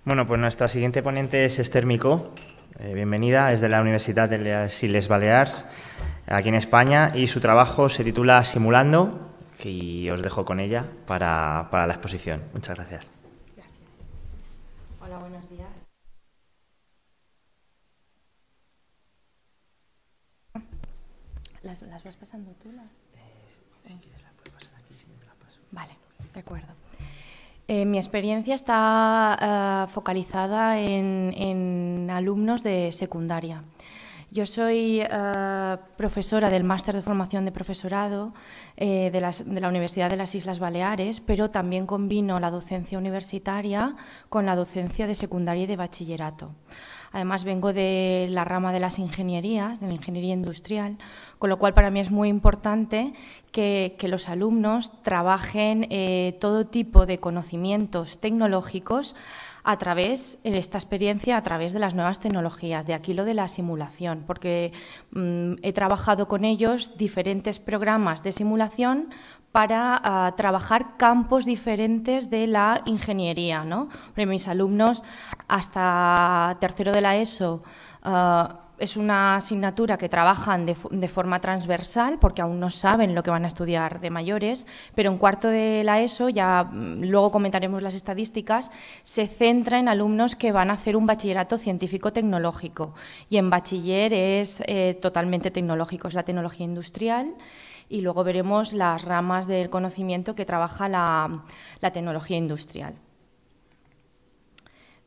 Bueno, pues nuestra siguiente ponente es Esther Micó. Bienvenida, es de la Universidad de las Illes Balears, aquí en España, y su trabajo se titula Simulando, y os dejo con ella para la exposición. Muchas gracias. Gracias. Hola, buenos días. ¿Las vas pasando tú? Si quieres, la puedes pasar aquí, si no te la paso. Vale, de acuerdo. Mi experiencia está focalizada en alumnos de secundaria. Yo soy profesora del Máster de Formación de Profesorado de la Universidad de las Islas Baleares, pero también combino la docencia universitaria con la docencia de secundaria y de bachillerato. Además, vengo de la rama de las ingenierías, de la ingeniería industrial, con lo cual para mí es muy importante que los alumnos trabajen todo tipo de conocimientos tecnológicos a través, en esta experiencia, a través de las nuevas tecnologías, de aquí lo de la simulación, porque he trabajado con ellos diferentes programas de simulación para trabajar campos diferentes de la ingeniería, ¿no? Mis alumnos hasta tercero de la ESO es una asignatura que trabajan de forma transversal porque aún no saben lo que van a estudiar de mayores, pero en cuarto de la ESO, ya luego comentaremos las estadísticas, se centra en alumnos que van a hacer un bachillerato científico-tecnológico y en bachiller es totalmente tecnológico, es la tecnología industrial. Y luego veremos las ramas del conocimiento que trabaja la tecnología industrial.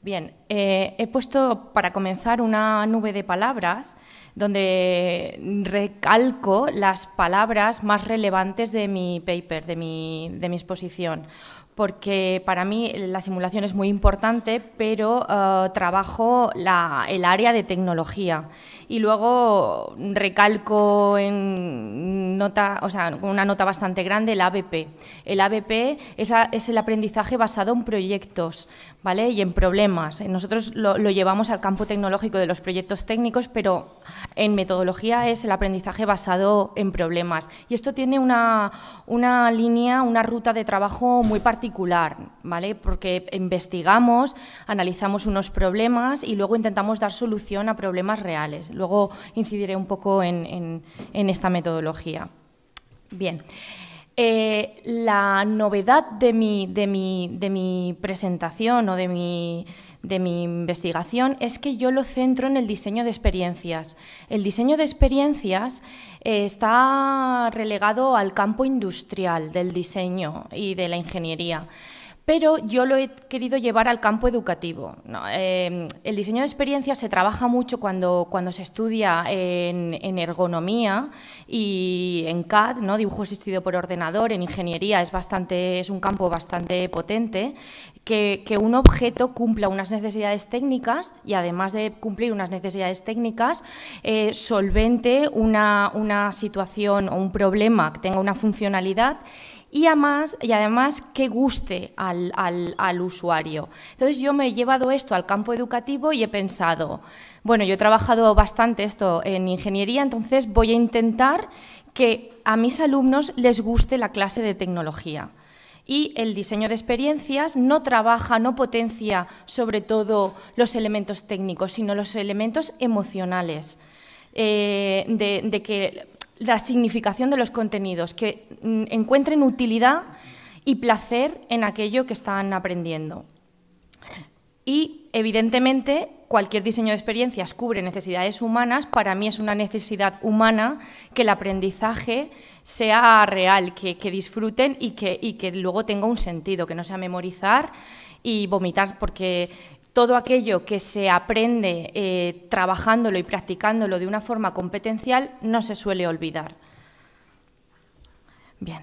Bien, he puesto para comenzar una nube de palabras donde recalco las palabras más relevantes de mi paper, de mi exposición, porque para mí la simulación es muy importante, pero trabajo el área de tecnología y luego recalco en nota, o sea, con una nota bastante grande, el ABP. El ABP es el aprendizaje basado en proyectos, ¿vale? Y en problemas. Nosotros lo llevamos al campo tecnológico de los proyectos técnicos, pero en metodología es el aprendizaje basado en problemas. Y esto tiene una línea, una ruta de trabajo muy particular, ¿vale? Porque investigamos, analizamos unos problemas y luego intentamos dar solución a problemas reales. Luego incidiré un poco en esta metodología. Bien. La novedad de mi presentación o de mi investigación es que yo lo centro en el diseño de experiencias. El diseño de experiencias está relegado al campo industrial del diseño y de la ingeniería, pero yo lo he querido llevar al campo educativo, ¿no? El diseño de experiencias se trabaja mucho cuando se estudia en ergonomía y en CAD, ¿no? Dibujo asistido por ordenador. En ingeniería es un campo bastante potente, que un objeto cumpla unas necesidades técnicas y además de cumplir unas necesidades técnicas, solvente una situación o un problema que tenga una funcionalidad y además que guste al usuario. Entonces yo me he llevado esto al campo educativo y he pensado, bueno, yo he trabajado bastante esto en ingeniería, entonces voy a intentar que a mis alumnos les guste la clase de tecnología. Y el diseño de experiencias no potencia sobre todo los elementos técnicos, sino los elementos emocionales, de que la significación de los contenidos, que encuentren utilidad y placer en aquello que están aprendiendo. Y, evidentemente, cualquier diseño de experiencias cubre necesidades humanas. Para mí es una necesidad humana que el aprendizaje sea real, que disfruten y que luego tenga un sentido, que no sea memorizar y vomitar, porque todo aquello que se aprende trabajándolo y practicándolo de una forma competencial no se suele olvidar. Bien.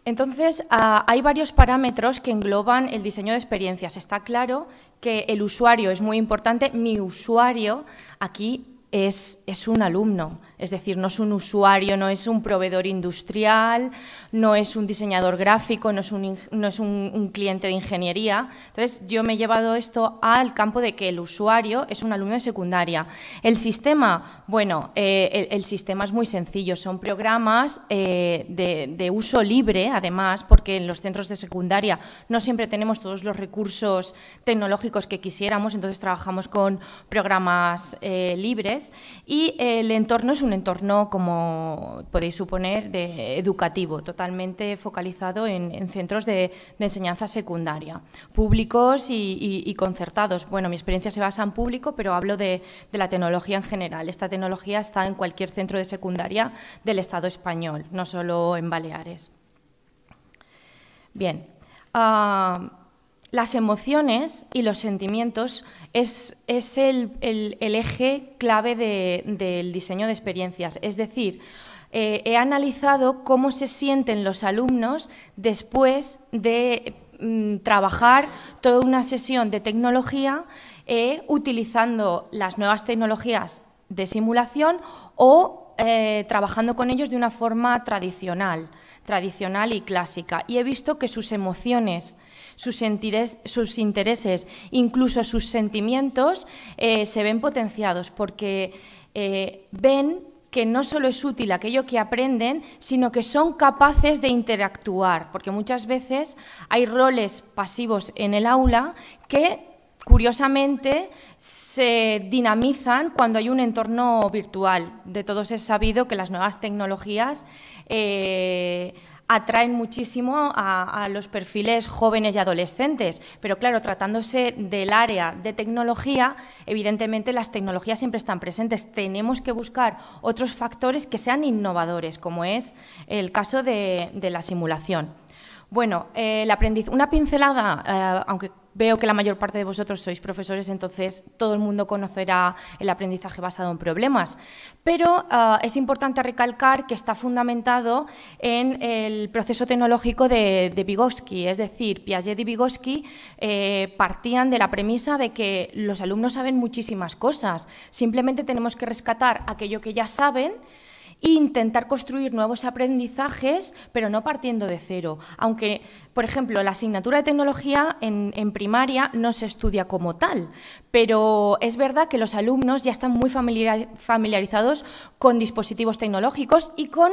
Entonces, hay varios parámetros que engloban el diseño de experiencias. Está claro que el usuario es muy importante. Mi usuario, aquí es un alumno, es decir, no es un usuario, no es un proveedor industrial, no es un diseñador gráfico, no es un cliente de ingeniería. Entonces, yo me he llevado esto al campo de que el usuario es un alumno de secundaria. El sistema, bueno, el sistema es muy sencillo, son programas de uso libre, además, porque en los centros de secundaria no siempre tenemos todos los recursos tecnológicos que quisiéramos, entonces trabajamos con programas libres y el entorno es un entorno, como podéis suponer, educativo, totalmente focalizado en centros de enseñanza secundaria, públicos y concertados. Bueno, mi experiencia se basa en público, pero hablo de la tecnología en general. Esta tecnología está en cualquier centro de secundaria del Estado español, no solo en Baleares. Bien. Las emociones y los sentimientos es el eje clave del diseño de experiencias. Es decir, he analizado cómo se sienten los alumnos después de trabajar toda una sesión de tecnología utilizando las nuevas tecnologías de simulación o trabajando con ellos de una forma tradicional y clásica. Y he visto que sus emociones, sus intereses, incluso sus sentimientos se ven potenciados porque ven que no solo es útil aquello que aprenden, sino que son capaces de interactuar, porque muchas veces hay roles pasivos en el aula que curiosamente se dinamizan cuando hay un entorno virtual. De todos es sabido que las nuevas tecnologías atraen muchísimo a los perfiles jóvenes y adolescentes, pero claro, tratándose del área de tecnología, evidentemente las tecnologías siempre están presentes. Tenemos que buscar otros factores que sean innovadores, como es el caso de la simulación. Bueno, una pincelada, aunque veo que la mayor parte de vosotros sois profesores, entonces todo el mundo conocerá el aprendizaje basado en problemas, pero es importante recalcar que está fundamentado en el proceso tecnológico de Vygotsky, es decir, Piaget y Vygotsky partían de la premisa de que los alumnos saben muchísimas cosas, simplemente tenemos que rescatar aquello que ya saben e intentar construir nuevos aprendizajes, pero no partiendo de cero. Aunque, por ejemplo, la asignatura de tecnología en primaria no se estudia como tal, pero es verdad que los alumnos ya están muy familiarizados con dispositivos tecnológicos y con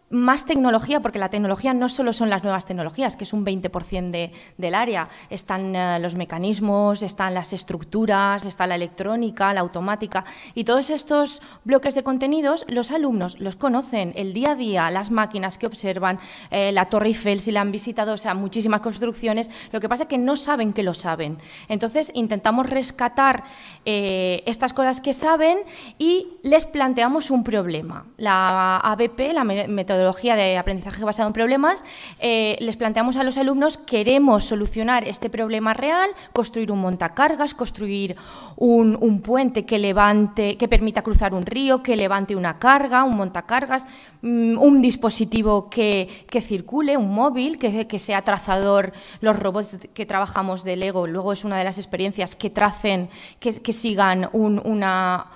más tecnología, porque la tecnología no solo son las nuevas tecnologías, que es un 20% del área, están los mecanismos, están las estructuras, está la electrónica, la automática, y todos estos bloques de contenidos los alumnos los conocen el día a día, las máquinas que observan, la Torre Eiffel si la han visitado, o sea, muchísimas construcciones, lo que pasa es que no saben que lo saben. Entonces intentamos rescatar estas cosas que saben y les planteamos un problema. La ABP, la metodología de aprendizaje basado en problemas, les planteamos a los alumnos, queremos solucionar este problema real, construir un montacargas, construir un puente que permita cruzar un río, que levante una carga, un montacargas, un dispositivo que circule, un móvil, que sea trazador. Los robots que trabajamos de Lego, luego es una de las experiencias que tracen, que sigan una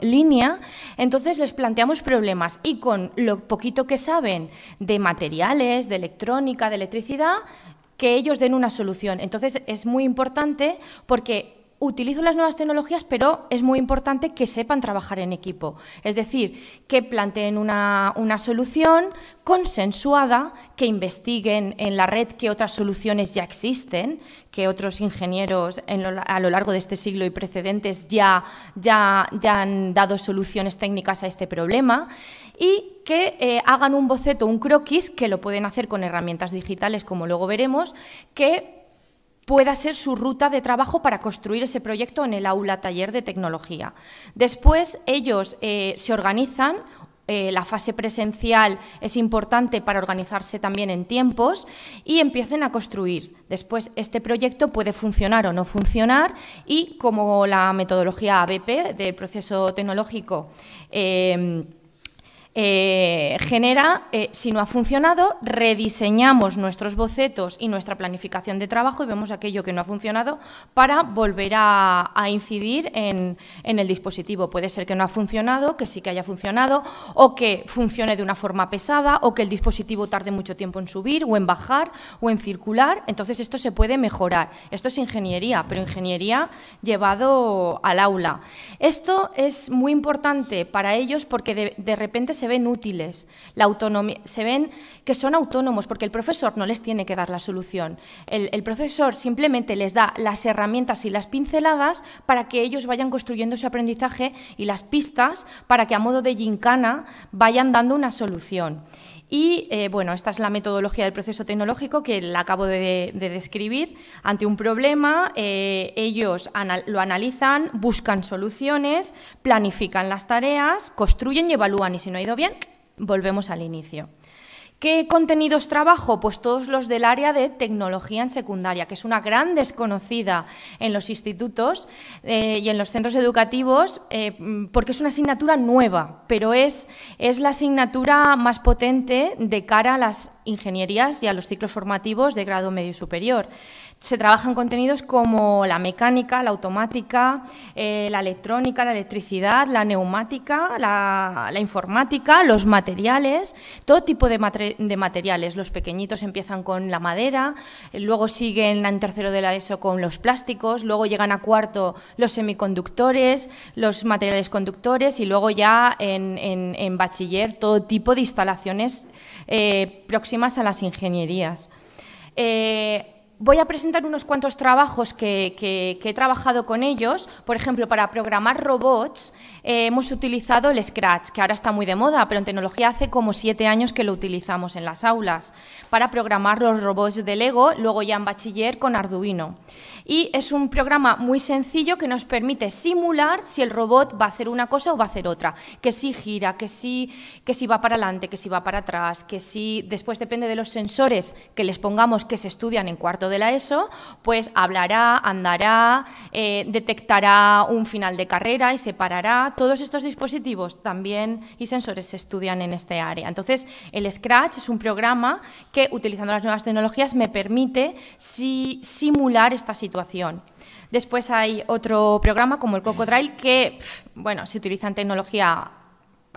línea. Entonces les planteamos problemas y con lo poquito que saben de materiales, de electrónica, de electricidad, que ellos den una solución. Entonces es muy importante porque utilizo las nuevas tecnologías, pero es muy importante que sepan trabajar en equipo. Es decir, que planteen una solución consensuada, que investiguen en la red qué otras soluciones ya existen, que otros ingenieros a lo largo de este siglo y precedentes ya han dado soluciones técnicas a este problema, y que hagan un boceto, un croquis, que lo pueden hacer con herramientas digitales, como luego veremos, que pueda ser su ruta de trabajo para construir ese proyecto en el aula taller de tecnología. Después ellos se organizan. La fase presencial es importante para organizarse también en tiempos y empiecen a construir. Después este proyecto puede funcionar o no funcionar y como la metodología ABP del proceso tecnológico genera, si no ha funcionado, rediseñamos nuestros bocetos y nuestra planificación de trabajo y vemos aquello que no ha funcionado para volver a incidir en el dispositivo. Puede ser que no ha funcionado, que sí que haya funcionado, o que funcione de una forma pesada, o que el dispositivo tarde mucho tiempo en subir, o en bajar, o en circular. Entonces, esto se puede mejorar. Esto es ingeniería, pero ingeniería llevado al aula. Esto es muy importante para ellos porque de repente se ven útiles, la autonomía, se ven que son autónomos porque el profesor no les tiene que dar la solución. El profesor simplemente les da las herramientas y las pinceladas para que ellos vayan construyendo su aprendizaje y las pistas para que a modo de gincana vayan dando una solución. Y, bueno, esta es la metodología del proceso tecnológico que la acabo de describir. Ante un problema, ellos lo analizan, buscan soluciones, planifican las tareas, construyen y evalúan. Y si no ha ido bien, volvemos al inicio. ¿Qué contenidos trabajo? Pues todos los del área de tecnología en secundaria, que es una gran desconocida en los institutos y en los centros educativos, porque es una asignatura nueva, pero es la asignatura más potente de cara a las ingenierías y a los ciclos formativos de grado medio y superior. Se trabajan contenidos como la mecánica, la automática, la electrónica, la electricidad, la neumática, la informática, los materiales, todo tipo de materiales. Los pequeñitos empiezan con la madera, luego siguen en tercero de la ESO con los plásticos, luego llegan a cuarto los semiconductores, los materiales conductores y luego ya en bachiller todo tipo de instalaciones próximas a las ingenierías. Voy a presentar unos cuantos trabajos que he trabajado con ellos. Por ejemplo, para programar robots hemos utilizado el Scratch, que ahora está muy de moda, pero en tecnología hace como 7 años que lo utilizamos en las aulas, para programar los robots de Lego, luego ya en bachiller con Arduino. Y es un programa muy sencillo que nos permite simular si el robot va a hacer una cosa o va a hacer otra, que si gira, que si va para adelante, que si va para atrás, que si después depende de los sensores que les pongamos que se estudian en cuarto de la ESO, pues hablará, andará, detectará un final de carrera y se parará. Todos estos dispositivos también y sensores se estudian en este área. Entonces, el Scratch es un programa que, utilizando las nuevas tecnologías, me permite simular esta situación. Después hay otro programa como el Cocodrile que, bueno, se utiliza en tecnología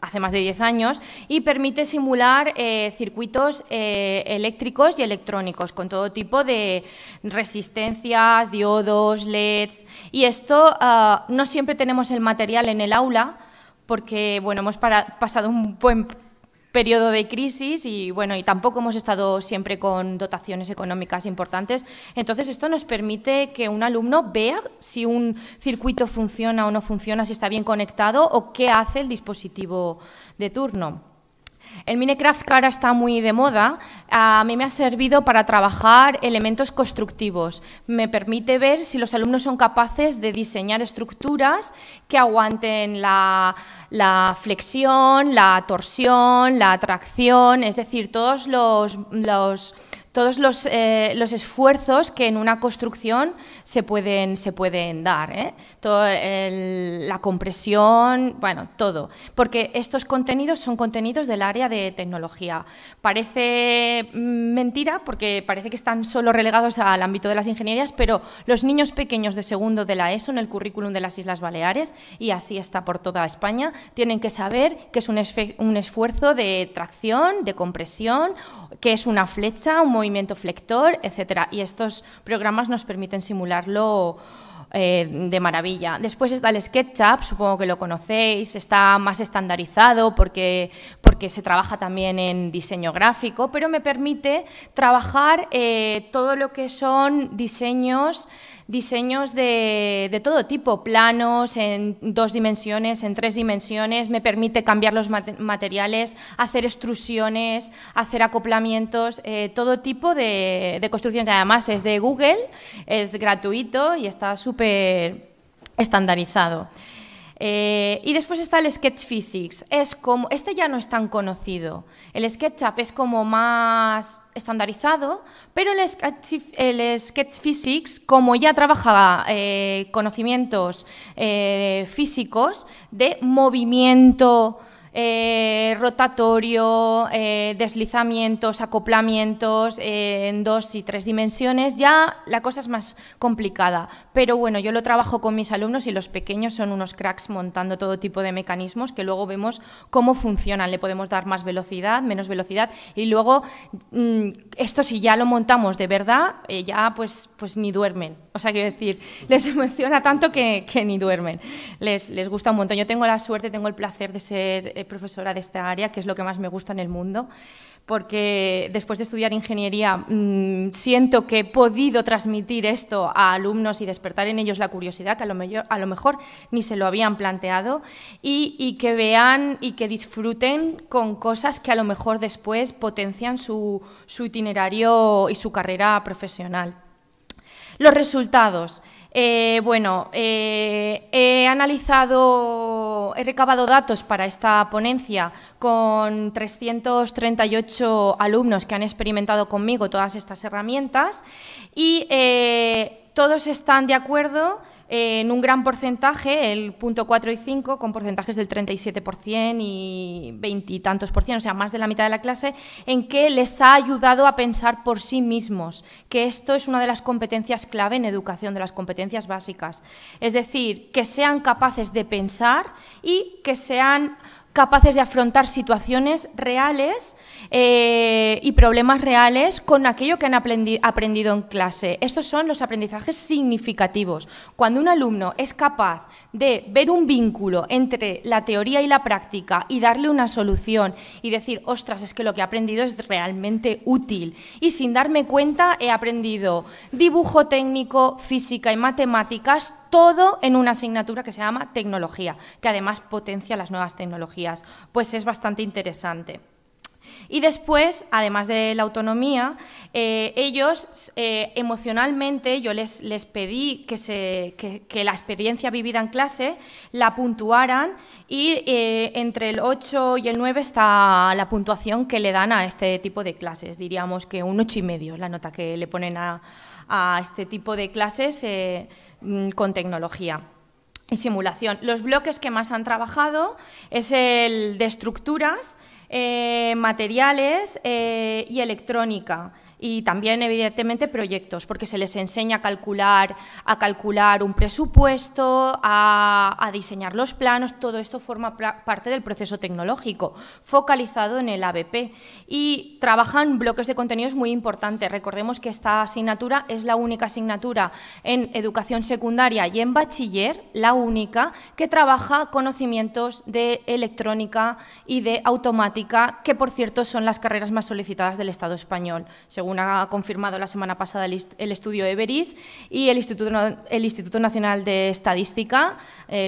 hace más de 10 años y permite simular circuitos eléctricos y electrónicos con todo tipo de resistencias, diodos, LEDs. Y esto no siempre tenemos el material en el aula porque, bueno, hemos pasado un buen periodo de crisis y, bueno, y tampoco hemos estado siempre con dotaciones económicas importantes. Entonces, esto nos permite que un alumno vea si un circuito funciona o no funciona, si está bien conectado o qué hace el dispositivo de turno. El Minecraft, que ahora está muy de moda, a mí me ha servido para trabajar elementos constructivos. Me permite ver si los alumnos son capaces de diseñar estructuras que aguanten la flexión, la torsión, la tracción, es decir, todos los esfuerzos que en una construcción se pueden dar, la compresión, bueno, todo, porque estos contenidos son contenidos del área de tecnología. Parece mentira porque parece que están solo relegados al ámbito de las ingenierías, pero los niños pequeños de segundo de la ESO en el currículum de las Islas Baleares, y así está por toda España, tienen que saber que es un esfuerzo de tracción, de compresión, que es una flecha, un movimiento flector, etcétera. Y estos programas nos permiten simularlo de maravilla. Después está el SketchUp, supongo que lo conocéis, está más estandarizado porque se trabaja también en diseño gráfico, pero me permite trabajar todo lo que son diseños de todo tipo, planos en 2 dimensiones, en 3 dimensiones, me permite cambiar los materiales, hacer extrusiones, hacer acoplamientos, todo tipo de construcciones. Además es de Google, es gratuito y está súper estandarizado. Y después está el Sketch Physics. Este ya no es tan conocido. El SketchUp es como más estandarizado, pero el Sketch Physics, como ya trabaja conocimientos físicos de movimiento rotatorio, deslizamientos, acoplamientos en 2 y 3 dimensiones, ya la cosa es más complicada. Pero bueno, yo lo trabajo con mis alumnos y los pequeños son unos cracks montando todo tipo de mecanismos que luego vemos cómo funcionan. Le podemos dar más velocidad, menos velocidad y luego esto si ya lo montamos de verdad, ya pues ni duermen. O sea, quiero decir, les emociona tanto que ni duermen. Les gusta un montón. Yo tengo la suerte, tengo el placer de ser profesora de esta área, que es lo que más me gusta en el mundo, porque después de estudiar ingeniería siento que he podido transmitir esto a alumnos y despertar en ellos la curiosidad, que a lo mejor ni se lo habían planteado, y que vean y que disfruten con cosas que a lo mejor después potencian su itinerario y su carrera profesional. Los resultados. He recabado datos para esta ponencia con 338 alumnos que han experimentado conmigo todas estas herramientas y todos están de acuerdo en un gran porcentaje, el punto 4 y 5, con porcentajes del 37% y 20 y tantos %, o sea, más de la mitad de la clase, en que les ha ayudado a pensar por sí mismos, que esto es una de las competencias clave en educación, de las competencias básicas. Es decir, que sean capaces de pensar y que sean capaces de afrontar situaciones reales y problemas reales con aquello que han aprendido en clase. Estos son los aprendizajes significativos. Cuando un alumno es capaz de ver un vínculo entre la teoría y la práctica y darle una solución y decir, ostras, es que lo que he aprendido es realmente útil. Y sin darme cuenta he aprendido dibujo técnico, física y matemáticas, todo en una asignatura que se llama tecnología, que además potencia las nuevas tecnologías. Pues es bastante interesante. Y después, además de la autonomía, ellos emocionalmente, yo les pedí que la experiencia vivida en clase la puntuaran y entre el 8 y el 9 está la puntuación que le dan a este tipo de clases. Diríamos que un 8,5 es la nota que le ponen a este tipo de clases con tecnología y simulación. Los bloques que más han trabajado es el de estructuras, materiales y electrónica. Y también, evidentemente, proyectos, porque se les enseña a calcular un presupuesto, a diseñar los planos. Todo esto forma parte del proceso tecnológico, focalizado en el ABP. Y trabajan bloques de contenidos muy importantes. Recordemos que esta asignatura es la única asignatura en educación secundaria y en bachiller, la única, que trabaja conocimientos de electrónica y de automática, que, por cierto, son las carreras más solicitadas del Estado español, según ha confirmado la semana pasada el estudio Everis, y el Instituto Nacional de Estadística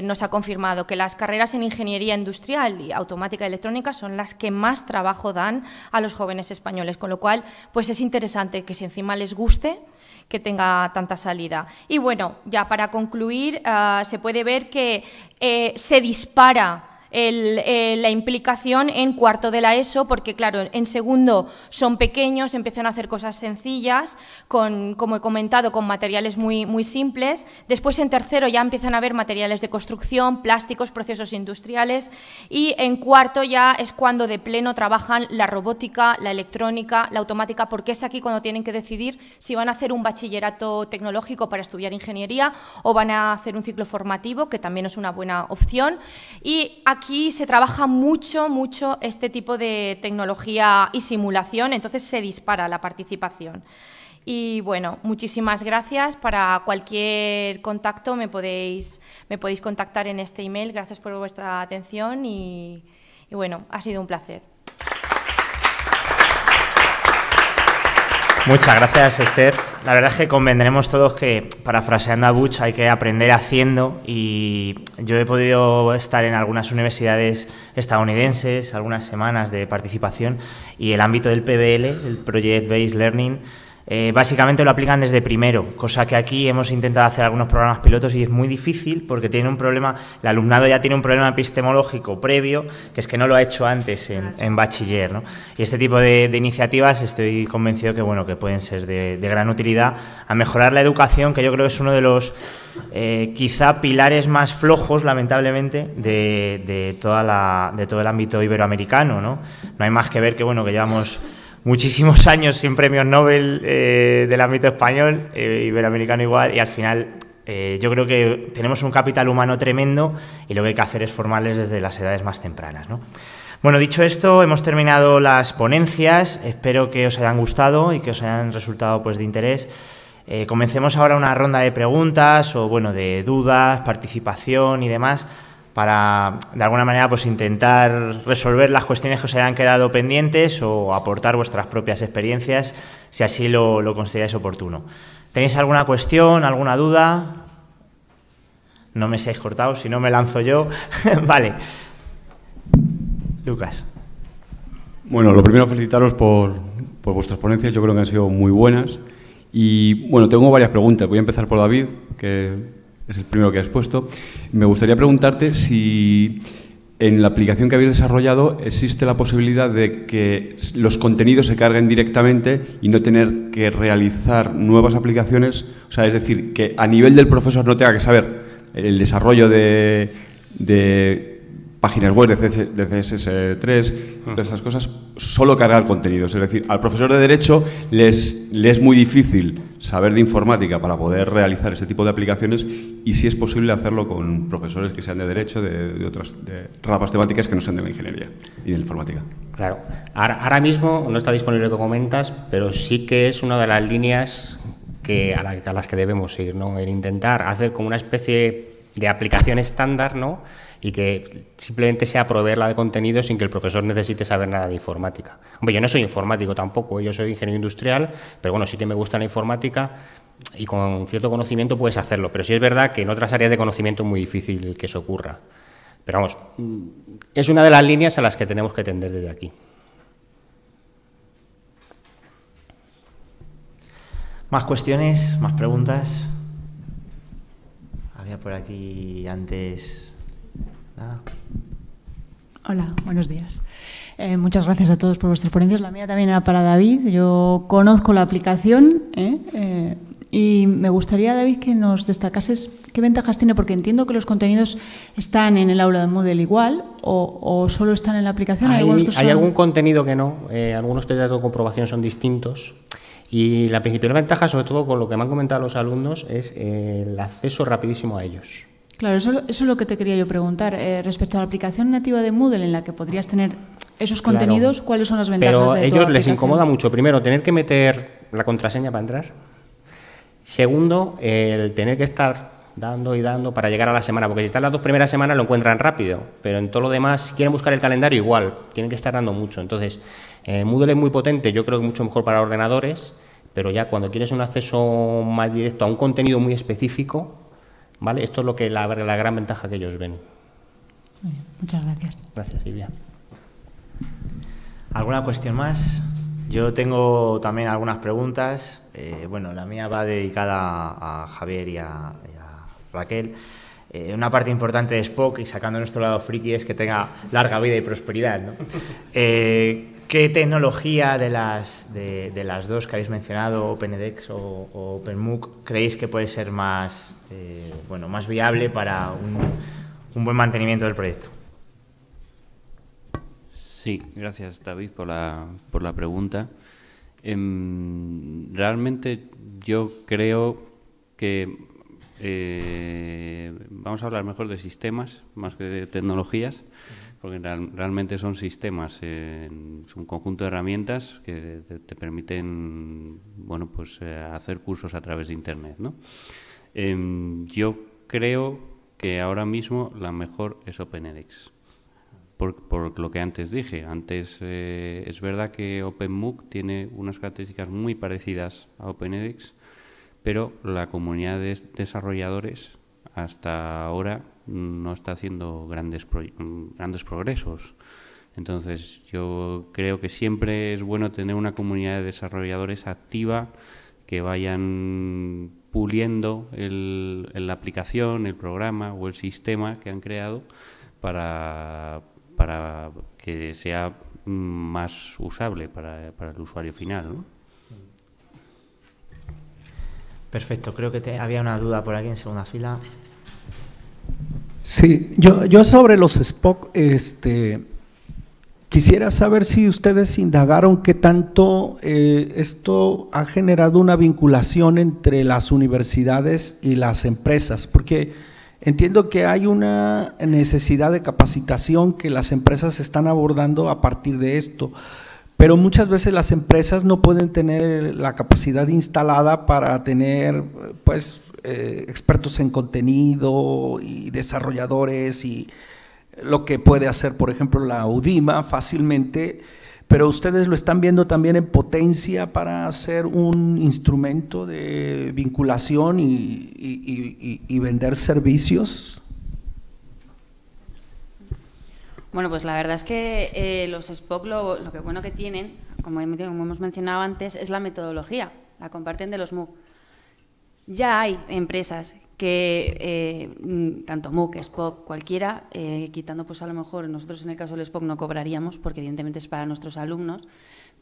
nos ha confirmado que las carreras en ingeniería industrial y automática y electrónica son las que más trabajo dan a los jóvenes españoles, con lo cual pues es interesante que si encima les guste, que tenga tanta salida. Y bueno, ya para concluir, se puede ver que se dispara la implicación en cuarto de la ESO, porque claro, en segundo son pequeños, empiezan a hacer cosas sencillas, como he comentado, con materiales muy simples. Después en tercero ya empiezan a ver materiales de construcción, plásticos, procesos industriales, y en cuarto ya es cuando de pleno trabajan la robótica, la electrónica, la automática, porque es aquí cuando tienen que decidir si van a hacer un bachillerato tecnológico para estudiar ingeniería o van a hacer un ciclo formativo, que también es una buena opción. Y aquí se trabaja mucho este tipo de tecnología y simulación, entonces se dispara la participación. Y bueno, muchísimas gracias. Para cualquier contacto me podéis contactar en este email. Gracias por vuestra atención y bueno, ha sido un placer. Muchas gracias, Esther. La verdad es que convendremos todos que, parafraseando a Butch, hay que aprender haciendo, y yo he podido estar en algunas universidades estadounidenses, algunas semanas de participación, y el ámbito del PBL, el Project Based Learning, básicamente lo aplican desde primero, cosa que aquí hemos intentado hacer algunos programas pilotos y es muy difícil porque tiene un problema, el alumnado ya tiene un problema epistemológico previo, que es que no lo ha hecho antes en bachiller, ¿no? Y este tipo de iniciativas estoy convencido que, bueno, que pueden ser de gran utilidad a mejorar la educación, que yo creo que es uno de los quizá pilares más flojos, lamentablemente, de todo el ámbito iberoamericano, ¿no? No hay más que ver que, bueno, que llevamos muchísimos años sin premios Nobel del ámbito español, iberoamericano igual, y al final yo creo que tenemos un capital humano tremendo y lo que hay que hacer es formarles desde las edades más tempranas, ¿no? Bueno, dicho esto, hemos terminado las ponencias, espero que os hayan gustado y que os hayan resultado pues de interés. Comencemos ahora una ronda de preguntas o, bueno, de dudas, participación y demás, para, de alguna manera, pues intentar resolver las cuestiones que os hayan quedado pendientes o aportar vuestras propias experiencias, si así lo consideráis oportuno. ¿Tenéis alguna cuestión, alguna duda? No me seáis cortados, si no me lanzo yo. Vale. Lucas. Bueno, lo primero, felicitaros por vuestras ponencias, yo creo que han sido muy buenas. Y, bueno, tengo varias preguntas. Voy a empezar por David, que es el primero que has puesto. Me gustaría preguntarte si en la aplicación que habéis desarrollado existe la posibilidad de que los contenidos se carguen directamente y no tener que realizar nuevas aplicaciones. O sea, es decir, que a nivel del profesor no tenga que saber el desarrollo de páginas web de CSS3, todas estas cosas, solo cargar contenidos. Es decir, al profesor de Derecho le es muy difícil saber de informática para poder realizar este tipo de aplicaciones y si es posible hacerlo con profesores que sean de Derecho, de otras ramas temáticas que no sean de la ingeniería y de la informática. Claro. Ahora mismo no está disponible lo que comentas, pero sí que es una de las líneas a las que debemos ir, ¿no? El intentar hacer como una especie de aplicación estándar, ¿no? Y que simplemente sea proveerla de contenido sin que el profesor necesite saber nada de informática. Hombre, yo no soy informático tampoco, yo soy ingeniero industrial, pero bueno, sí que me gusta la informática y con cierto conocimiento puedes hacerlo, pero sí es verdad que en otras áreas de conocimiento es muy difícil que eso ocurra. Pero vamos, es una de las líneas a las que tenemos que tender desde aquí. ¿Más cuestiones? ¿Más preguntas? Había por aquí antes... Nada. Hola, buenos días. Muchas gracias a todos por vuestras ponencias. La mía también era para David. Yo conozco la aplicación y me gustaría, David, que nos destacases qué ventajas tiene, porque entiendo que los contenidos están en el aula de Moodle igual o solo están en la aplicación. Hay algún contenido que no, algunos métodos de comprobación son distintos. Y la principal ventaja, sobre todo con lo que me han comentado los alumnos, es el acceso rapidísimo a ellos. Claro, eso es lo que te quería yo preguntar. Respecto a la aplicación nativa de Moodle en la que podrías tener esos contenidos, claro, ¿cuáles son las ventajas de tu aplicación? Pero a ellos les incomoda mucho, primero, tener que meter la contraseña para entrar. Segundo, el tener que estar dando y dando para llegar a la semana, porque si están las 2 primeras semanas lo encuentran rápido, pero en todo lo demás, si quieren buscar el calendario, igual, tienen que estar dando mucho. Entonces, Moodle es muy potente, yo creo que mucho mejor para ordenadores, pero ya cuando quieres un acceso más directo a un contenido muy específico, ¿vale? Esto es lo que la gran ventaja que ellos ven. Muy bien, muchas gracias. Gracias, Silvia. ¿Alguna cuestión más? Yo tengo también algunas preguntas. Bueno, la mía va dedicada a Javier y a Raquel. Una parte importante de Spock, y sacando nuestro lado friki, es que tenga larga vida y prosperidad, ¿no? ¿Qué tecnología de las dos que habéis mencionado, OpenEDX o OpenMOOC, creéis que puede ser más viable para un buen mantenimiento del proyecto? Sí, gracias, David, por la pregunta. Realmente yo creo que vamos a hablar mejor de sistemas más que de tecnologías, porque realmente son sistemas, es un conjunto de herramientas que te permiten, bueno, pues hacer cursos a través de Internet, ¿no? Yo creo que ahora mismo la mejor es OpenEDX. Por lo que antes dije. Antes es verdad que OpenMOOC tiene unas características muy parecidas a OpenEDX, pero la comunidad de desarrolladores hasta ahora no está haciendo grandes progresos. Entonces, yo creo que siempre es bueno tener una comunidad de desarrolladores activa que vayan puliendo la aplicación, el programa o el sistema que han creado para que sea más usable para el usuario final, ¿no? Perfecto, creo que había una duda por aquí en segunda fila. Sí, yo sobre los Spock, quisiera saber si ustedes indagaron qué tanto esto ha generado una vinculación entre las universidades y las empresas, porque entiendo que hay una necesidad de capacitación que las empresas están abordando a partir de esto, pero muchas veces las empresas no pueden tener la capacidad instalada para tener pues expertos en contenido y desarrolladores y lo que puede hacer, por ejemplo, la UDIMA fácilmente, pero ustedes lo están viendo también en potencia para hacer un instrumento de vinculación y vender servicios. Bueno, pues la verdad es que los Spock lo que bueno que tienen, como hemos mencionado antes, es la metodología, la comparten de los MOOC. Ya hay empresas que, tanto MOOC, Spock, cualquiera, quitando pues a lo mejor, nosotros en el caso del Spock no cobraríamos, porque evidentemente es para nuestros alumnos,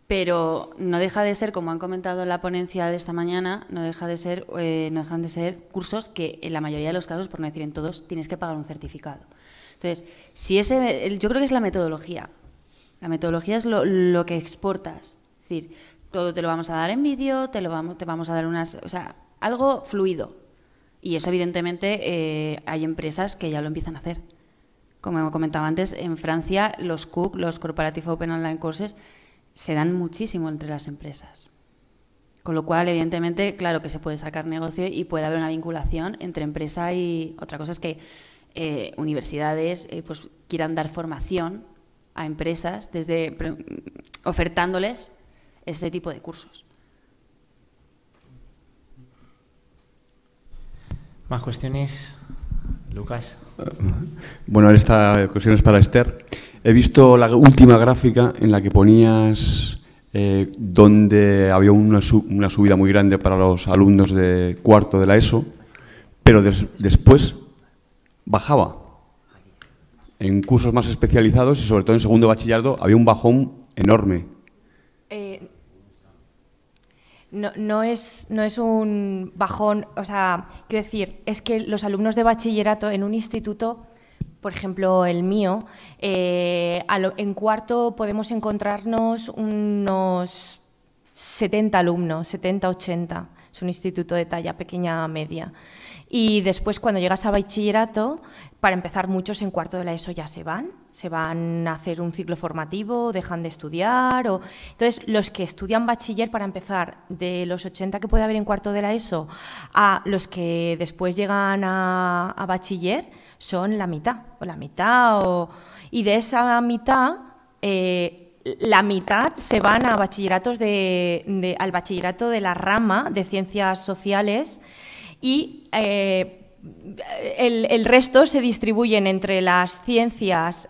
pero no deja de ser, como han comentado en la ponencia de esta mañana, no dejan de ser cursos que en la mayoría de los casos, por no decir en todos, tienes que pagar un certificado. Entonces, yo creo que es la metodología. La metodología es lo que exportas. Es decir, todo te lo vamos a dar en vídeo, te vamos a dar algo fluido. Y eso, evidentemente, hay empresas que ya lo empiezan a hacer. Como comentaba antes, en Francia los COOC, los Corporative Open Online Courses, se dan muchísimo entre las empresas. Con lo cual, evidentemente, claro que se puede sacar negocio y puede haber una vinculación entre empresa y otra cosa es que universidades pues quieran dar formación a empresas ofertándoles este tipo de cursos. ¿Más cuestiones? Lucas. Bueno, esta cuestión es para Esther. He visto la última gráfica en la que ponías donde había una subida muy grande para los alumnos de cuarto de la ESO, pero después bajaba. En cursos más especializados y sobre todo en segundo bachillerato había un bajón enorme. No es un bajón, o sea, quiero decir, es que los alumnos de bachillerato en un instituto, por ejemplo el mío, en cuarto podemos encontrarnos unos 70 alumnos, 70, 80, es un instituto de talla pequeña media. Y después, cuando llegas a bachillerato, para empezar, muchos en cuarto de la ESO ya se van a hacer un ciclo formativo, dejan de estudiar. Entonces, los que estudian bachiller, para empezar, de los 80 que puede haber en cuarto de la ESO a los que después llegan a bachiller, son la mitad. Y de esa mitad, la mitad se van a bachilleratos al bachillerato de la rama de ciencias sociales. Y el resto se distribuyen entre las ciencias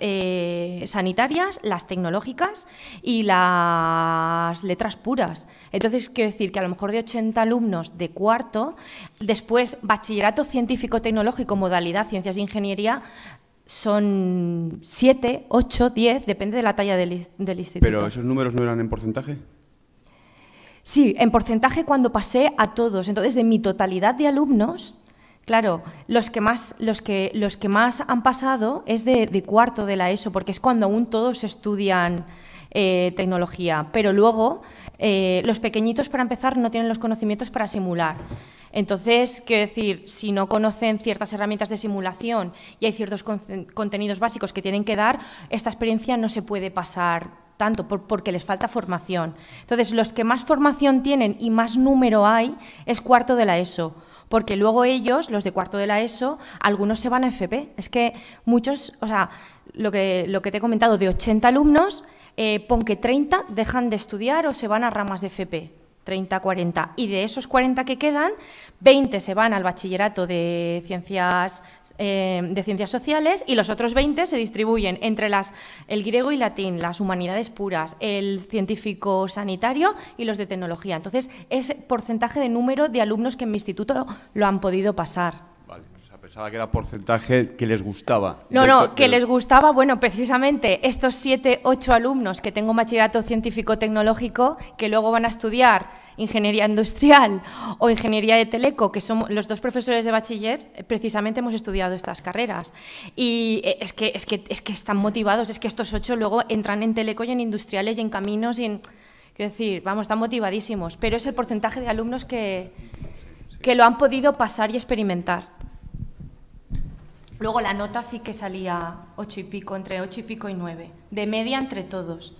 sanitarias, las tecnológicas y las letras puras. Entonces, quiero decir que a lo mejor de 80 alumnos de cuarto, después bachillerato científico-tecnológico, modalidad ciencias de ingeniería, son 7, 8, 10, depende de la talla del instituto. ¿Pero esos números no eran en porcentaje? Sí, en porcentaje cuando pasé a todos. Entonces, de mi totalidad de alumnos, claro, los que más han pasado es de cuarto de la ESO, porque es cuando aún todos estudian tecnología. Pero luego, los pequeñitos, para empezar, no tienen los conocimientos para simular. Entonces, quiero decir, si no conocen ciertas herramientas de simulación y hay ciertos contenidos básicos que tienen que dar, esta experiencia no se puede pasar tanto porque les falta formación. Entonces, los que más formación tienen y más número hay es cuarto de la ESO, porque luego ellos, los de cuarto de la ESO, algunos se van a FP. Es que muchos, o sea, lo que te he comentado, de 80 alumnos, pon que 30 dejan de estudiar o se van a ramas de FP. 30, 40. Y de esos 40 que quedan, 20 se van al bachillerato de ciencias sociales y los otros 20 se distribuyen entre el griego y latín, las humanidades puras, el científico sanitario y los de tecnología. Entonces, ese porcentaje de número de alumnos que en mi instituto lo han podido pasar. Pensaba que era porcentaje que les gustaba. No, que les gustaba, bueno, precisamente estos 7, 8 alumnos que tengo en bachillerato científico-tecnológico, que luego van a estudiar ingeniería industrial o ingeniería de teleco, que somos los 2 profesores de bachiller, precisamente hemos estudiado estas carreras. Y es que están motivados, es que estos 8 luego entran en teleco y en industriales y en caminos y en... Quiero decir, vamos, están motivadísimos, pero es el porcentaje de alumnos que lo han podido pasar y experimentar. Luego la nota sí que salía 8 y pico, entre 8 y pico y 9, de media entre todos.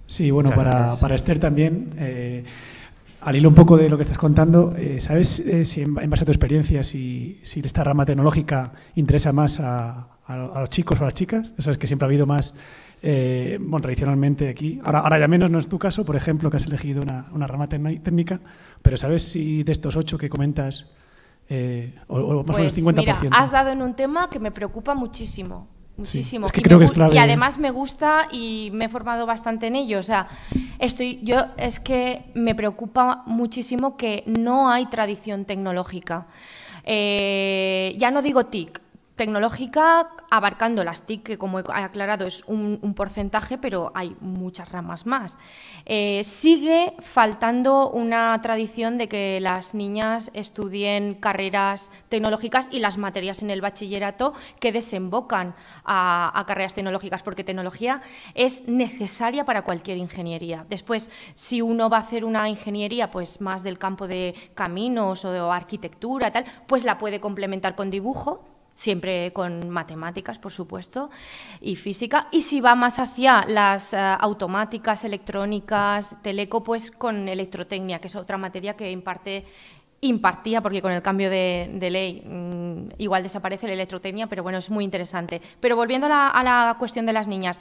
Sí, bueno, para Esther también, al hilo un poco de lo que estás contando, ¿sabes si en base a tu experiencia, si esta rama tecnológica interesa más a los chicos o a las chicas? Sabes que siempre ha habido más, bueno, tradicionalmente aquí, ahora ya menos, no es tu caso, por ejemplo, que has elegido una rama técnica, pero ¿sabes si de estos 8 que comentas, o más o menos 50%? Mira, has dado en un tema que me preocupa muchísimo. Muchísimo. Sí, es que creo que es clave. Y además me gusta y me he formado bastante en ello. O sea, es que me preocupa muchísimo que no hay tradición tecnológica. Ya no digo TIC, tecnológica abarcando las TIC, que como he aclarado es un porcentaje, pero hay muchas ramas más. Sigue faltando una tradición de que las niñas estudien carreras tecnológicas y las materias en el bachillerato que desembocan a carreras tecnológicas, porque tecnología es necesaria para cualquier ingeniería. Después, si uno va a hacer una ingeniería pues más del campo de caminos o de arquitectura, tal, pues la puede complementar con dibujo, siempre con matemáticas, por supuesto, y física. Y si va más hacia las automáticas, electrónicas, teleco, pues con electrotecnia, que es otra materia que impartía, porque con el cambio de ley igual desaparece la electrotecnia, pero bueno, es muy interesante. Pero volviendo a la cuestión de las niñas,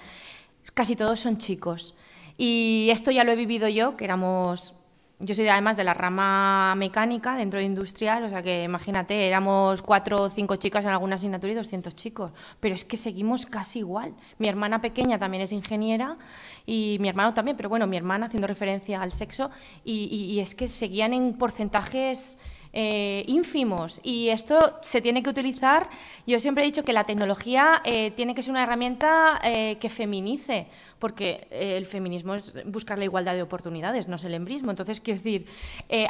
casi todos son chicos. Y esto ya lo he vivido yo, que éramos... Yo soy además de la rama mecánica dentro de industrial, o sea que imagínate, éramos 4 o 5 chicas en alguna asignatura y 200 chicos, pero es que seguimos casi igual. Mi hermana pequeña también es ingeniera y mi hermano también, pero bueno, mi hermana haciendo referencia al sexo y es que seguían en porcentajes ínfimos, y esto se tiene que utilizar. Yo siempre he dicho que la tecnología tiene que ser una herramienta que feminice, porque el feminismo es buscar la igualdad de oportunidades, no es el embrismo. Entonces, quiero decir,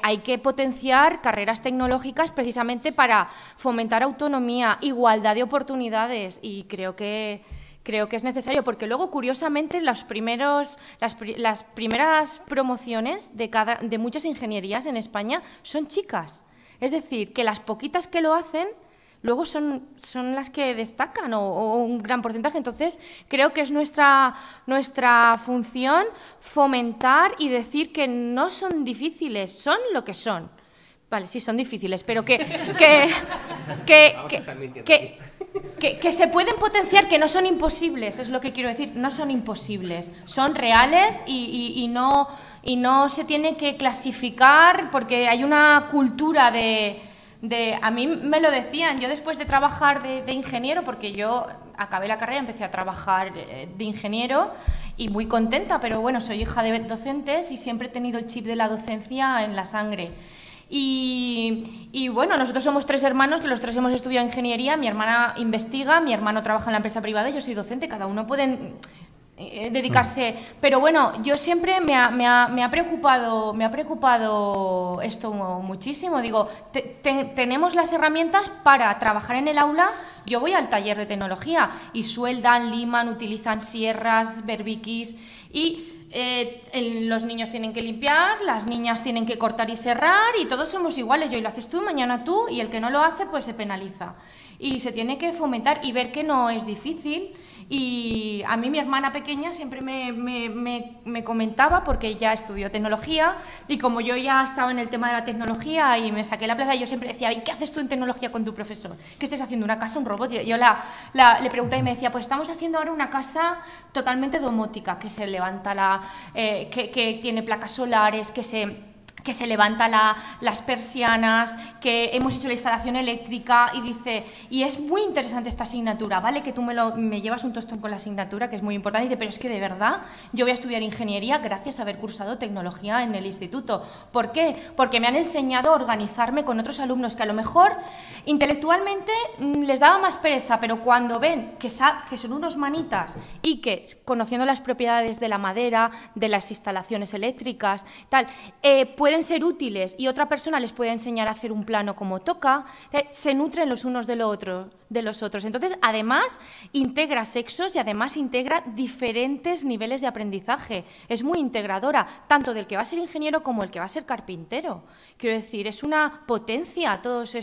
hay que potenciar carreras tecnológicas precisamente para fomentar autonomía, igualdad de oportunidades, y creo que es necesario, porque luego, curiosamente, las primeras promociones de muchas ingenierías en España son chicas. Es decir, que las poquitas que lo hacen luego son las que destacan, o un gran porcentaje. Entonces, creo que es nuestra función fomentar y decir que no son difíciles, son lo que son. Vale, sí, son difíciles, pero que se pueden potenciar, que no son imposibles, es lo que quiero decir, no son imposibles, son reales y no se tiene que clasificar, porque hay una cultura a mí me lo decían, yo después de trabajar de ingeniero, porque yo acabé la carrera y empecé a trabajar de ingeniero y muy contenta, pero bueno, soy hija de docentes y siempre he tenido el chip de la docencia en la sangre. Y bueno, nosotros somos 3 hermanos que los 3 hemos estudiado ingeniería. Mi hermana investiga, mi hermano trabaja en la empresa privada y yo soy docente. Cada uno puede dedicarse, pero bueno, yo siempre me ha preocupado esto muchísimo. Digo, tenemos las herramientas para trabajar en el aula. Yo voy al taller de tecnología y sueldan, liman, utilizan sierras, berbiquis y los niños tienen que limpiar, las niñas tienen que cortar y serrar, y todos somos iguales. Hoy lo haces tú, mañana tú, y el que no lo hace pues se penaliza. Y se tiene que fomentar y ver que no es difícil. Y a mí mi hermana pequeña siempre me comentaba, porque ella estudió tecnología, y como yo ya estaba en el tema de la tecnología y me saqué la plaza, yo siempre decía, ¿y qué haces tú en tecnología con tu profesor? ¿Qué estás haciendo? ¿Una casa, un robot? Y yo le preguntaba y me decía, pues estamos haciendo ahora una casa totalmente domótica, que se levanta que tiene placas solares, que se levanta las persianas, que hemos hecho la instalación eléctrica y dice, y es muy interesante esta asignatura, ¿vale? Que tú me llevas un tostón con la asignatura, que es muy importante, y dice, pero es que de verdad yo voy a estudiar ingeniería gracias a haber cursado tecnología en el instituto. ¿Por qué? Porque me han enseñado a organizarme con otros alumnos que a lo mejor intelectualmente les daba más pereza, pero cuando ven que son unos manitas y que conociendo las propiedades de la madera, de las instalaciones eléctricas, tal, pueden ser útiles y otra persona les puede enseñar a hacer un plano como toca, se nutren los unos de los otros. Entonces, además, integra sexos y además integra diferentes niveles de aprendizaje. Es muy integradora, tanto del que va a ser ingeniero como el que va a ser carpintero. Quiero decir, es una potencia todas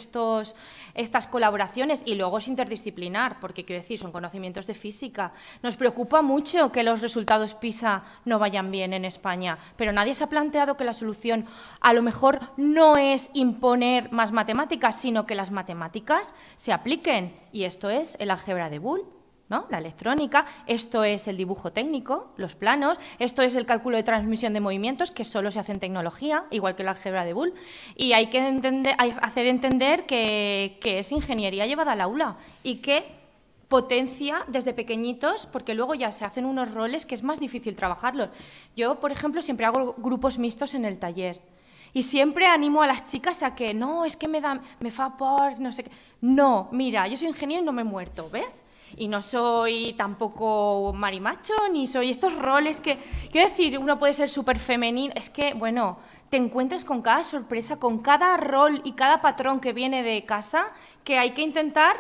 estas colaboraciones, y luego es interdisciplinar, porque quiero decir, son conocimientos de física. Nos preocupa mucho que los resultados PISA no vayan bien en España, pero nadie se ha planteado que la solución a lo mejor no es imponer más matemáticas, sino que las matemáticas se apliquen. Y esto es el álgebra de Boole, ¿no? La electrónica, esto es el dibujo técnico, los planos, esto es el cálculo de transmisión de movimientos, que solo se hace en tecnología, igual que el álgebra de Boole. Y hay que hacer entender que es ingeniería llevada al aula y que potencia desde pequeñitos, porque luego ya se hacen unos roles que es más difícil trabajarlos. Yo, por ejemplo, siempre hago grupos mixtos en el taller. Y siempre animo a las chicas a que, no, es que me fa por, no sé qué. No, mira, yo soy ingeniero y no me he muerto, ¿ves? Y no soy tampoco marimacho, ni soy estos roles que... Quiero decir, uno puede ser súper femenino. Es que, bueno, te encuentras con cada sorpresa, con cada rol y cada patrón que viene de casa, que hay que intentar,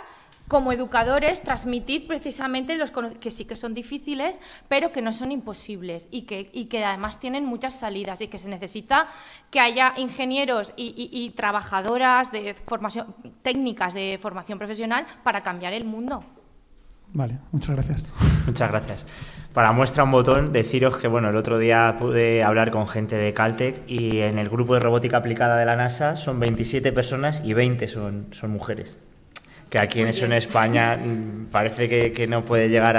como educadores, transmitir precisamente los que sí que son difíciles, pero que no son imposibles y que además tienen muchas salidas, y que se necesita que haya ingenieros y trabajadoras de formación, técnicas de formación profesional para cambiar el mundo. Vale, muchas gracias. Muchas gracias. Para muestra un botón, deciros que bueno, el otro día pude hablar con gente de Caltech y en el grupo de robótica aplicada de la NASA son 27 personas y 20 son mujeres. Que aquí en España parece que no puede llegar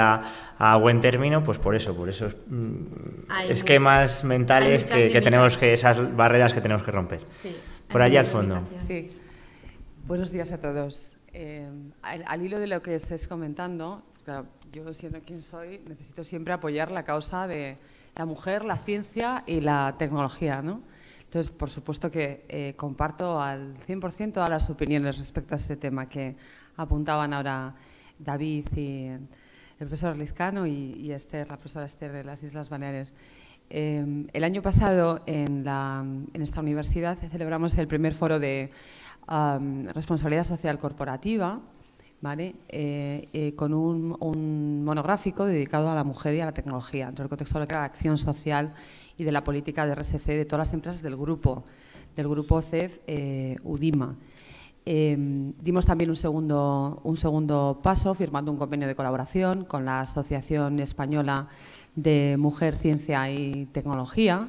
a buen término, pues por eso esquemas mentales que tenemos que, esas barreras que tenemos que romper. Sí. Por allá al fondo. Sí. Buenos días a todos. Al hilo de lo que estáis comentando, claro, yo siendo quien soy, necesito siempre apoyar la causa de la mujer, la ciencia y la tecnología, ¿no? Entonces, por supuesto que comparto al 100% todas las opiniones respecto a este tema que apuntaban ahora David y el profesor Lizcano y Esther, la profesora Esther de las Islas Baleares. El año pasado en esta universidad celebramos el primer foro de responsabilidad social corporativa, ¿vale? Con un monográfico dedicado a la mujer y a la tecnología, dentro del contexto de lo que era la acción social y de la política de RSC de todas las empresas del grupo CEF UDIMA. Dimos también un segundo paso firmando un convenio de colaboración con la Asociación Española de Mujer, Ciencia y Tecnología,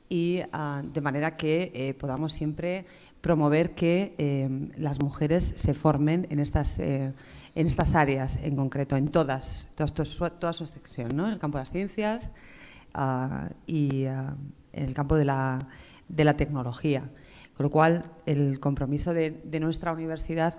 y de manera que podamos siempre promover que las mujeres se formen en estas áreas en concreto, en toda su extensión, ¿no? En el campo de las ciencias y en el campo de la tecnología. Con lo cual, el compromiso de nuestra universidad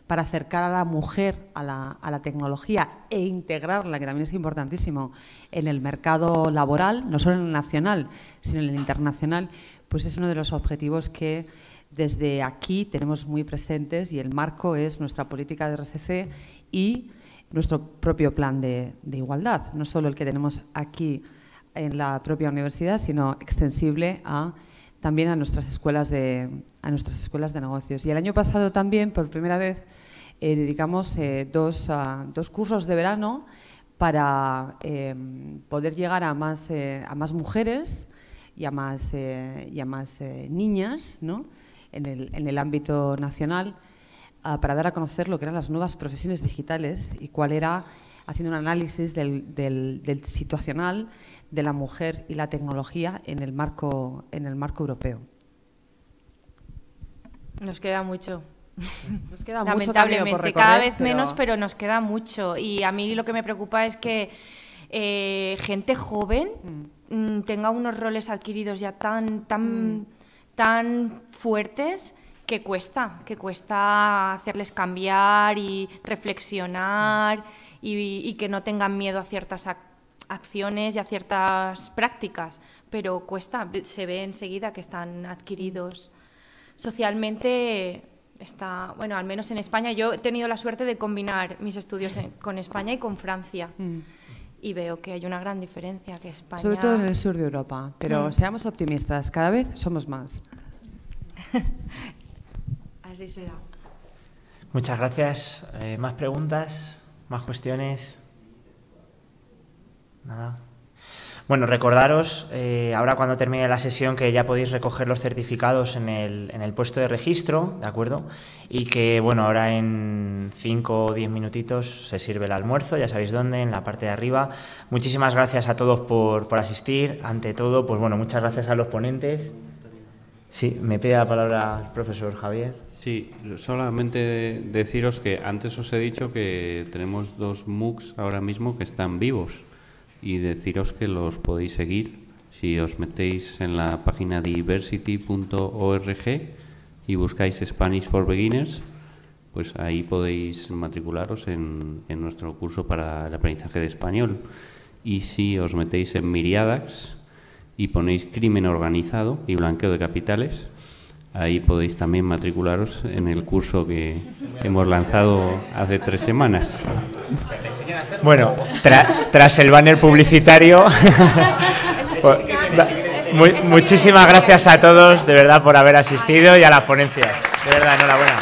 para acercar a la mujer a la tecnología e integrarla, que también es importantísimo, en el mercado laboral, no solo en el nacional, sino en el internacional, pues es uno de los objetivos que desde aquí tenemos muy presentes, y el marco es nuestra política de RSC y nuestro propio plan de igualdad, no solo el que tenemos aquí en la propia universidad, sino extensible también a nuestras escuelas de negocios. Y el año pasado también, por primera vez, dedicamos dos cursos de verano para poder llegar a más mujeres y a más niñas, ¿no? en el ámbito nacional, para dar a conocer lo que eran las nuevas profesiones digitales y cuál era, haciendo un análisis del situacional de la mujer y la tecnología en el marco europeo. Nos queda mucho. Nos queda lamentablemente, mucho camino por recorrer, cada vez menos, pero nos queda mucho. Y a mí lo que me preocupa es que gente joven tenga unos roles adquiridos ya tan fuertes que cuesta hacerles cambiar y reflexionar y que no tengan miedo a ciertas acciones y a ciertas prácticas, pero cuesta, se ve enseguida que están adquiridos socialmente. Bueno, al menos en España, yo he tenido la suerte de combinar mis estudios con España y con Francia. Y veo que hay una gran diferencia, que España... Sobre todo en el sur de Europa, pero seamos optimistas, cada vez somos más. Así será. Muchas gracias. ¿Más preguntas? ¿Más cuestiones? Nada. Bueno, recordaros, ahora cuando termine la sesión, que ya podéis recoger los certificados en el puesto de registro, ¿de acuerdo? Y que, bueno, ahora en 5 o 10 minutitos se sirve el almuerzo, ya sabéis dónde, en la parte de arriba. Muchísimas gracias a todos por asistir. Ante todo, pues bueno, muchas gracias a los ponentes. Sí, me pide la palabra el profesor Javier. Sí, solamente deciros que antes os he dicho que tenemos 2 MOOCs ahora mismo que están vivos. Y deciros que los podéis seguir si os metéis en la página diversity.org y buscáis Spanish for Beginners, pues ahí podéis matricularos en nuestro curso para el aprendizaje de español. Y si os metéis en Miriadax y ponéis crimen organizado y blanqueo de capitales, ahí podéis también matricularos en el curso que hemos lanzado hace 3 semanas. Bueno, tras el banner publicitario, muchísimas gracias a todos, de verdad, por haber asistido y a las ponencias. De verdad, enhorabuena.